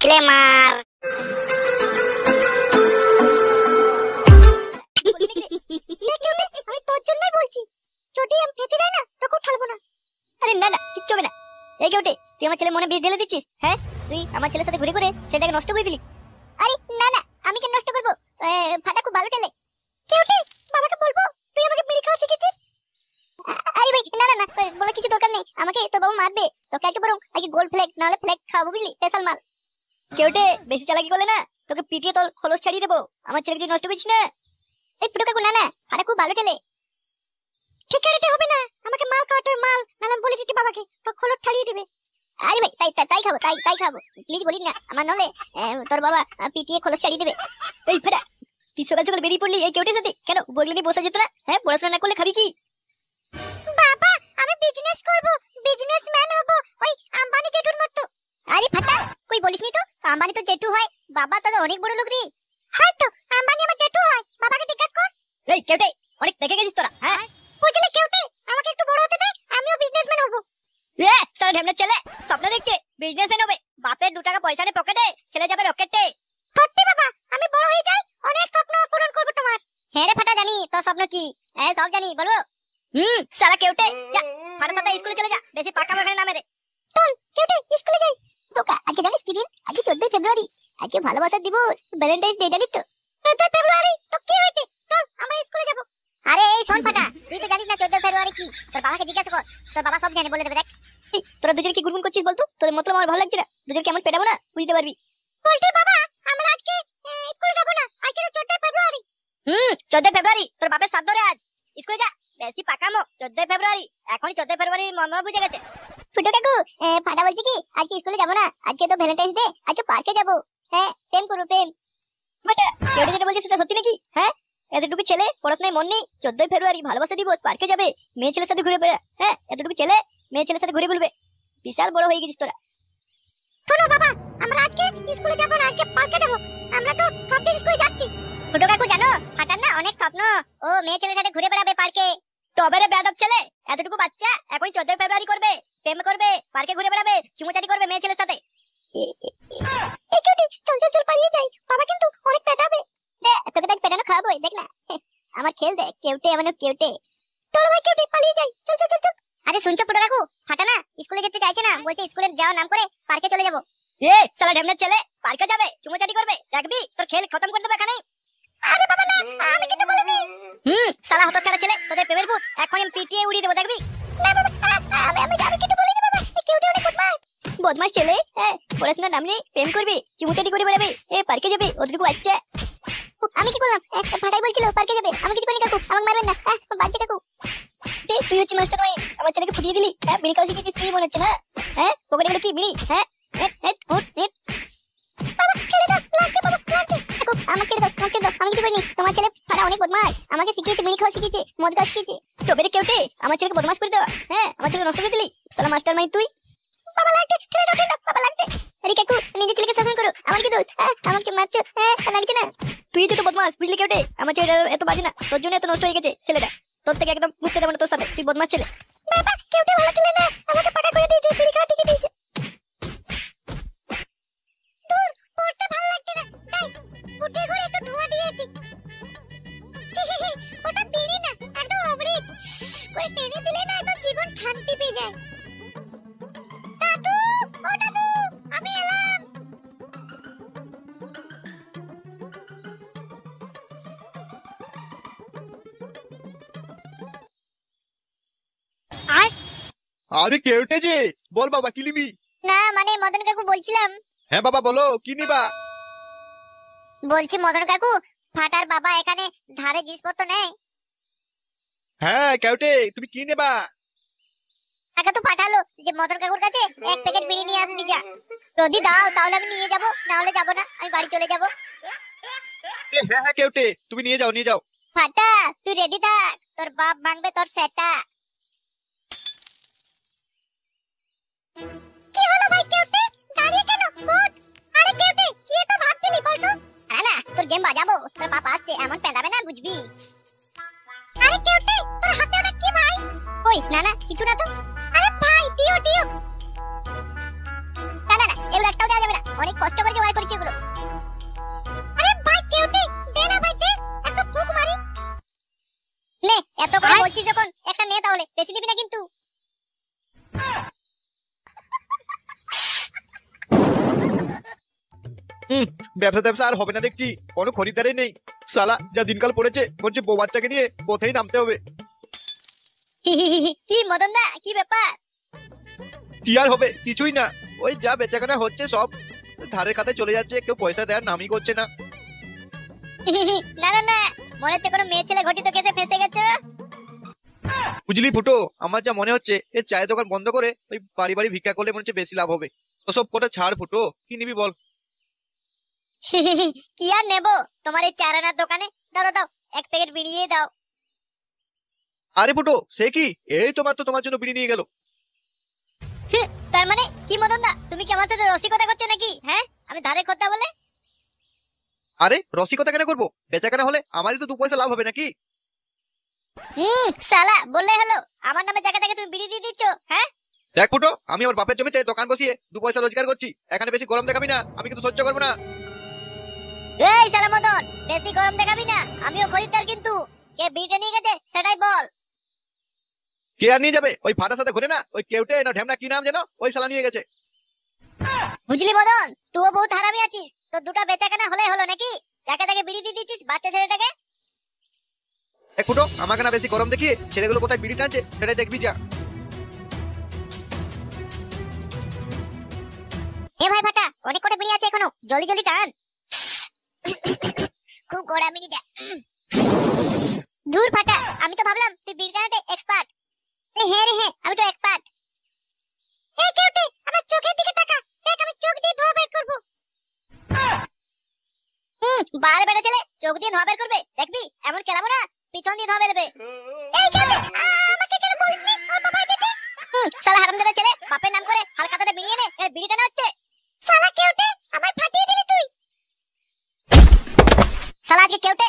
Disclaimer. আমি তোর জন্যই বলছি, যদি আমি পেতে যাই না তো খুব ঠালবো না। আরে না না, কিচ্ছু হবে না। এই কেউটে, তুই আমার ছেলে মনে বিষ ঢেলে দিচ্ছিস? হ্যাঁ, তুই আমার ছেলের সাথে ঘুরে ঘুরে ছেলেটাকে নষ্ট করে দিলি। আরে না না, আমি কেন নষ্ট করবো? ফাটা খুব ভালো ছেলে। কেউটে, বাবাকে বলবো তুই আমাকে বিড়ি খাওয়া শিখেছিস? আরে ভাই না না না, বলে কিছু দরকার নেই। আমাকে তোর বাবা মারবে, তোকে আগে বরং আগে গোল্ড ফ্ল্যাগ না হলে ফ্ল্যাগ খাওয়াবো, বুঝলি? স্পেশাল মাল। কেউটে, বেশি চালাকি করলে না তোকে পিটিয়ে তোর খোলস ছাড়িয়ে দেবো। আমার ছেলেকে তুই নষ্ট করছিস না। এই ফুটো কাকু, না না, ফাটা খুব ভালো ছেলে। ঠিক আছে, হবে না, আমাকে মাল খাওয়াতে মাল নাম বলে দিতে বাবাকে, তোর খোলস ছাড়িয়ে দিবে। আরে ভাই তাই খাবো, তাই খাবো, প্লিজ বলিস না। আমার নলে তোর বাবা পিটিয়ে খোলস ছাড়িয়ে দেবে। এই ফাটা, তুই সকাল সকাল বেরিয়ে পড়লি এই কেউটের সাথে? কেন বগলে নিয়ে বসে যেত না? হ্যাঁ, পড়াশোনা না করলে খাবি কি? বাবা, আমি বিজনেস করব, বিজনেসম্যান হব, ওই আম্বানি জেঠুর মতো। আরে ফাটা, কই বলিসনি তো? আম্বানি তো জেঠু হয়, বাবা তো অনেক বড় লোক রে। হ্যাঁ তো, আম্বানি আমার জেঠু হয়, বাবাকে টিকেট কর। এই কেউটে, অনেক দেখে গেছিস তোরা। হ্যাঁ বুঝলি কেউটে, আমাকে একটু বড় হতে দে, আমিও বিজনেসম্যান হব। এ সারা ঢেমনা ছেলে, স্বপ্ন দেখছে বিজনেসম্যান হবে। বাপের 2 টাকা পয়সা নেই পকেটে, ছেলে যাবে রকেটে। সত্যি বাবা, আমি বড় হয়ে যাই, অনেক স্বপ্ন পূরণ করব তোমার। হ্যাঁ রে ফাটা, জানি তোর স্বপ্ন কি। হ্যাঁ সব জানি, বলবো। সারা কেউটে, যা ফাটার সাথে স্কুলে চলে যা, বেশি পাকা মাখানে নামে রে। চল কেউটে, স্কুলে যাই। বোকা, আজকে জানিস কি দিন? আজকে 14 ফেব্রুয়ারি, আজকে ভালোবাসার দিবস, ভ্যালেন্টাইন্স ডে, জানিস তো? 14 ফেব্রুয়ারি তো কি হইছে? চল আমরা স্কুলে যাব। আরে এই শোন ফাটা, তুই তো জানিস না 14 ফেব্রুয়ারি কি? তোর বাবাকে জিজ্ঞাসা কর, তোর বাবা সব জানে, বলে দেবে। দেখ তোরা দুজন কি গুনগুন করছিস বলতো? তোর মতলব আমার ভালো লাগছে না। দুজন কেমন পেটাবো না, বুঝতে পারবি। বলতে বাবা, আমরা আজকে স্কুলে যাব না, আজকে 14 ফেব্রুয়ারি। 14 ফেব্রুয়ারি তোর বাপের শ্রাদ্ধ রে আজ, স্কুলে যা। বেশি পাকামো, 14 ফেব্রুয়ারি এখনই 14 ফেব্রুয়ারির মর্ম বুঝে গেছে। ফুটো কাকু, ফাটা বলছি কি আজকে স্কুলে যাব না, আজকে তো ভ্যালেন্টাইন্স ডে, আজকে পার্কে যাব। হ্যাঁ, প্রেম করব, প্রেম। বেটা কেউটা যেটা বলছিস সেটা সত্যি নাকি? হ্যাঁ, এতটুকু ছেলে, পড়াশোনায় মন নেই, 14 ফেব্রুয়ারি ভালোবাসা দিবস, পার্কে যাবে, মেয়ে ছেলের সাথে ঘুরে বেড়া। হ্যাঁ, এতটুকু ছেলে মেয়ে ছেলের সাথে ঘুরে বলবে? বিশাল বড় হয়ে গেছিস তোরা। শোনো বাবা, আমরা আজকে স্কুলে যাব না, আজকে পার্কে যাব। আমরা তো সব দিন স্কুলে যাচ্ছি। ছোট কাকু জানো, ফাটার না অনেক স্বপ্ন, ও মেয়ে ছেলের সাথে ঘুরে বেড়াবে পার্কে। তবে রে বেয়াদব ছেলে, এতটুকু বাচ্চা এখন 14 ফেব্রুয়ারি করবে, প্রেম করবে, পার্কে ঘুরে বেড়াবে, চুমোচাটি করবে মেয়ে ছেলের সাথে। এই কেউটি, চল চল চল, পালিয়ে যাই, বাবা কিন্তু অনেক পেটাবে। তোকে তাই পেটানো খাওয়াবো, দেখ না আমার খেল দেখ। কেউটে মানে কেউটে, চল ভাই কেউটে, পালিয়ে যাই, চল চল চল চল। আরে শুনছো ছোট কাকু, ফাটা না স্কুলে যেতে চাইছে না, বলছে স্কুলে যাওয়ার নাম করে পার্কে চলে যাবো। এ শালা ঢেমনা ছেলে, পার্কে যাবে, চুমোচাটি করবে, দেখবি তোর খেল খতম করে দেবে এখানে। আরে বাবা না, আমি কিন্তু বলিনি। শালা হতচ্ছাড়া ছেলে, তোদের প্রেমের ভূত এখনই আমি পিটিয়ে উড়িয়ে দেবো, দেখবি। না বাবা, আমি কিন্তু বলিনি বাবা, কেউটে অনেক বদমাশ। বদমাশ ছেলে, হ্যাঁ, পড়াশোনার নাম নেই, প্রেম করবি, চুমোচাটি করে বেড়াবে, পার্কে যাবে, ওদেরকে বাচ্চা। আমি কি করলাম? ফাটাই বলছিল পার্কে যাবে, আমি কিছু করিনি কাকু, আমাকে মারবেন না। বাচ্চা কাকু, তুই হচ্ছে মাস্টার নয়, আমার ছেলেকে ফুটিয়ে দিলি। হ্যাঁ, বিড়ি খাওয়া শিখেছিস কি মনে হচ্ছে না? হ্যাঁ, পকেটে গেলে কি বিড়ি? হ্যাঁ, বাবা ছেড়ে দাও, লাগছে বাবা, লাগছে। কাকু আমাকে ছেড়ে দাও, আমাকে ছেড়ে দাও, আমি কিছু করিনি। তোমার ছেলে ফাটা অনেক বদমাশ, আমাকে শিখিয়েছে, বিড়ি খাওয়া শিখিয়েছে, মদ খাওয়া শিখিয়েছে। তবে রে কেউটে, আমার ছেলেকে বদমাশ করে দেওয়া। হ্যাঁ, আমার ছেলে নষ্ট করে দিলি, শালা মাস্টার মাই তুই। বাবা লাগছে, ছেড়ে দাও, ছেড়ে দাও, বাবা লাগছে। আরে কাকু, নিজের ছেলেকে শাসন করো, আমার কি দোষ? হ্যাঁ, আমাকে মারছো, হ্যাঁ, লাগছে না? তুই তো বদমাশ, বুঝলি কেউটে? আমার ছেলেটা এত বাজে না, তোর জন্য এত নষ্ট হয়ে গেছে ছেলেটা। তোর থেকে একদম ঘুরতে যাবো না তোর সাথে, তুই বদমাশ ছেলে। বাবা কেউটে ভালো ছেলে না, আমাকে পাকা করে দিয়েছে, বিড়ি খাওয়া টিকে দিয়েছে। দূর, পড়তে ভালো লাগছে না, তাই ফুটে করে একটু ধোঁয়া দিয়েছি। ওটা বিড়ি না, একদম অমৃত করে টেনে দিলে না, একদম জীবন শান্তি পেয়ে যায়। দাদু, ও দাদু, আমি এলাম। আরে কেউটে যে, বল বাবা কি নিবি? না মানে মদন কাকু বলছিলাম। হ্যাঁ বাবা বলো, কি নিবা? বলছি মদন কাকু, ফাটার বাবা এখানে ধারে জিনিসপত্র নেয়। হ্যাঁ কেউটে, তুমি কি নেবা? টাকা তো পাঠালো যে মদন কাকুর কাছে 1 প্যাকেট বিড়ি নিয়ে আসবি যা। যদি দাও তাহলে আমি নিয়ে যাব, না হলে যাব না, আমি বাড়ি চলে যাব। হ্যাঁ হ্যাঁ কেউটে, তুমি নিয়ে যাও, নিয়ে যাও। ফাটা তুই রেডি থাক, তোর বাপ ভাঙবে তোর সেটা। কি হলো ভাই কেউটে, দাঁড়িয়ে কেন? ওঠ। আরে কেউটে, কি এত ভাবছিলি বলতো? আরে না, তোর গেম বাজাবো, তোর বাপ আসছে, এমন পেদাবে না, বুঝবি। আরে কেউটে, তোর হাতে ওটা কি ভাই? ওই না না, কিছু না তো। আরে ভাই টিও টিও, না না না, এগুলো একটাও দেওয়া যাবে না, অনেক কষ্ট করে ব্যবসা ব্যবসা আর হবে না দেখছি, কোনো খরিদ্দারই নেই। শালা যা দিনকাল পড়েছে, বলছে বউ বাচ্চাকে নিয়ে পথেই নামতে হবে। কি মদন দা, কি ব্যাপার? কি আর হবে, কিছুই না। ওই যা বেচাকেনা হচ্ছে সব ধারের খাতায় চলে যাচ্ছে, কেউ পয়সা দেওয়ার নামই করছে না। না না না, মনে হচ্ছে কোনো মেয়ে ছেলে ঘটিত কেসে ফেঁসে গেছে। বুঝলি ফুটো, আমার যা মনে হচ্ছে এই চায়ের দোকান বন্ধ করে ওই বাড়ি বাড়ি ভিক্ষা করলে মনে হচ্ছে বেশি লাভ হবে। ওসব কোটা ছাড় ফুটো, কি নিবি বল? কি আর নেবো তোমার এই চারানার দোকানে? দাও দাও দাও, এক প্যাকেট বিড়িয়ে দাও। আরে ফুটো, সে কি, এই তোমার তো তোমার জন্য বিড়ি নিয়ে গেল। তার মানে কি মদন দা, তুমি কি আমার সাথে রসিকতা করছো নাকি? হ্যাঁ, আমি ধারে কথা বলে। আরে রসিকতা কেন করবো? বেচাকেনা হলে আমারই তো 2 পয়সা লাভ হবে নাকি? শালা বললে হলো, আমার নামে জায়গা থেকে তুমি বিড়ি দিয়ে দিচ্ছ। হ্যাঁ দেখ ফুটো, আমি আমার বাপের জমিতে দোকান বসিয়ে 2 পয়সা রোজগার করছি, এখানে বেশি গরম দেখাবি না, আমি কিন্তু সহ্য করবো না। এই শালা মদন, বেশি গরম দেখাবি না, আমিও খরিদ্দার কিন্তু। কে বিড়িটা নিয়ে গেছে সেটাই বল। কে আর নিয়ে যাবে? ওই ফাটার সাথে ঘুরে না, ওই কেউটে না ঢেমনা কি নাম যেন, ওই শালা নিয়ে গেছে। বুঝলি মদন, তুইও বহুত হারামি আছিস। তো দুটো বেচাকেনা হলে হলো নাকি? যাকে তাকে বিড়ি দিয়ে দিচ্ছিস বাচ্চা ছেলেটাকে। এক ফুটো, আমাকে না বেশি গরম দেখিয়ে ছেলেগুলো কোথায় বিড়ি টানছে সেটাই দেখবি যা। এ ভাই ফাটা, অনেক কটা বিড়ি আছে এখনো, জলদি জলদি টান। খুব গোড়া বিড়িটা। দূর ফাটা, আমি তো ভাবলাম তুই বিড়ি টানাতে এক্সপার্ট। হ্যাঁ রে হ্যাঁ, আমি তো এক্সপার্ট। এই কেউটে, আমার চোখের দিকে তাকা, দেখ আমি চোখ দিয়ে ধোঁয়া বের করব। বার বেড়ে ছেলে, চোখ দিয়ে ধোঁয়া বের করবে, দেখবি এমন কেলাবো না, পিছন দিয়ে ধোঁয়া বেরবে। এই কেউটে, আমাকে কেন বলিসনি? ওর বাবা এটাতে। শালা হারামজাদা ছেলে, বাপের নাম করে হালকাতাতে বিড়ি এনে এর বিড়ি টানা হচ্ছে। শালা কেউটে, আমায় ফাটিয়ে দিলি তুই। শালা আজকে কেউটে